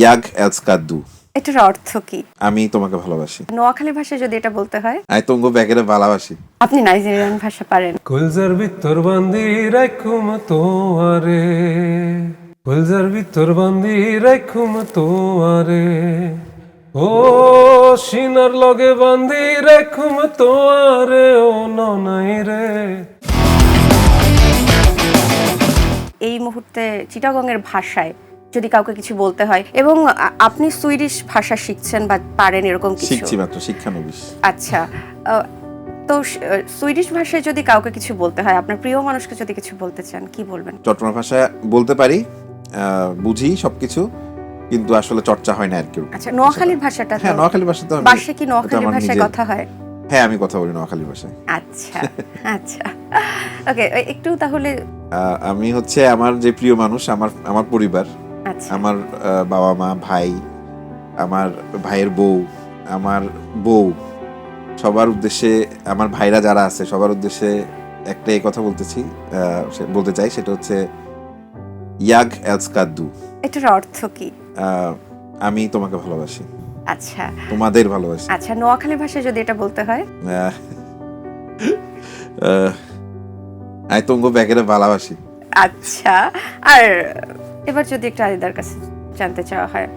YAG এলসকাদু। এটার অর্থ কি? আমি তোমাকে ভালোবাসি। নোয়াখালী ভাষায় যদি এটা বলতে হয়, আই তুঙ্গ ব্যাগেরে ভালোবাসি। আপনি নাইজেরিয়ান ভাষা পারেন। গুলজার ভিতর বান্দি রাখুম তোয়ারে, গুলজার ভিতর বান্দি রাখুম তোয়ারে, ও সিনার লগে বান্দি রাখুম তোয়ারে, ও ননাই রে। এই মুহূর্তে চিটাগংয়ের ভাষায় যদি কাউকে কিছু বলতে হয়, এবং আপনি সুইডিশ ভাষা শিখছেন বা পারেন এরকম কিছু? শিখছি মাত্র, শিক্ষানবিশ। আচ্ছা, তো সুইডিশ ভাষায় যদি কাউকে কিছু বলতে হয়, আপনার প্রিয় মানুষকে যদি কিছু বলতে চান, কি বলবেন? চট্টগ্রাম ভাষায় বলতে পারি, বুঝি সবকিছু, কিন্তু আসলে চর্চা হয় না আর কেউ। আচ্ছা, নোয়াখালীর ভাষাটা? হ্যাঁ, নোয়াখালী ভাষা তো বাসে কি নোয়াখালী ভাষায় কথা হয়? হ্যাঁ, আমি কথা বলি নোয়াখালী ভাষায়। আচ্ছা আচ্ছা, ওকে, একটু তাহলে। আমি হচ্ছে আমার যে প্রিয় মানুষ, আমার পরিবার, আচ্ছা, আমার বাবা মা, ভাই, আমার ভাইয়ের বউ, আমার বউ, সবার উদ্দেশ্যে, আমার ভাইরা যারা আছে সবার উদ্দেশ্যে একটাই কথা বলতে চাই, সেটা হচ্ছে ইয়াগ এলসকাদু। এটার অর্থ কি? আমি তোমাকে ভালোবাসি। আচ্ছা, তোমাদের ভালোবাসি। আচ্ছা, নোয়াখালী ভাষায় যদি এটা বলতে হয়? আই তুঙ্গ ব্যাগেরে ভালোবাসি। আচ্ছা, আর এবার যদি একটু আলিদার কাছে জানতে চাওয়া হয়।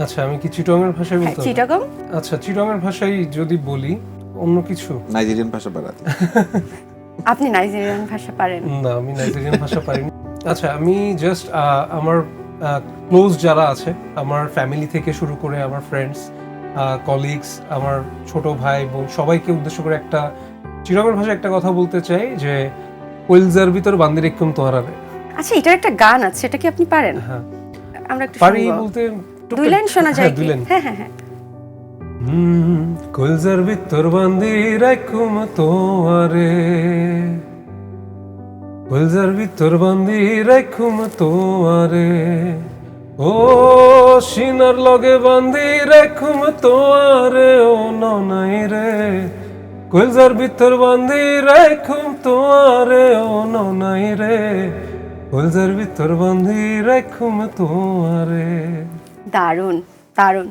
আচ্ছা, আমি কি চিটংয়ের ভাষায় বলতে হবে? চিটাগং? আচ্ছা, চিটংয়ের ভাষায় যদি বলি অন্য কিছু। নাইজেরিয়ান ভাষা পারাতে। আপনি নাইজেরিয়ান ভাষা পারেন? না, আমি নাইজেরিয়ান ভাষা পারিনি। আচ্ছা, আমি জাস্ট আমার ক্লোজ যারা আছে, আমার ফ্যামিলি থেকে শুরু করে আমার ফ্রেন্ডস, কলিগস, আমার ছোট ভাই বোন, সবাইকে উদ্দেশ্য করে একটা চিরগের ভাষায় একটা কথা বলতে চাই, যে কইলজার ভিতর বান্দি রেখুম তোহারে। আচ্ছা, এটার একটা গান আছে, এটা কি আপনি পারেন? হ্যাঁ, আমরা একটু পারি শুনবো। বলতে দুই লাইন শোনা যায় কি? দুই লাইন। হ্যাঁ হ্যাঁ হ্যাঁ। কইলজার ভিতর বান্দি রেখুম তোহারে, কইলজার ভিতর বান্দি রেখুম তোহারে, ও সিনার লগে বান্দি রেখুম তোয়ারে, ও ননাই রে। কইলজার ভিতর বান্দি রেখুম তোয়ারে, ও ননাই রে। কইলজার ভিতর বান্দি রেখুম তোয়ারে। দারুণ দারুণ।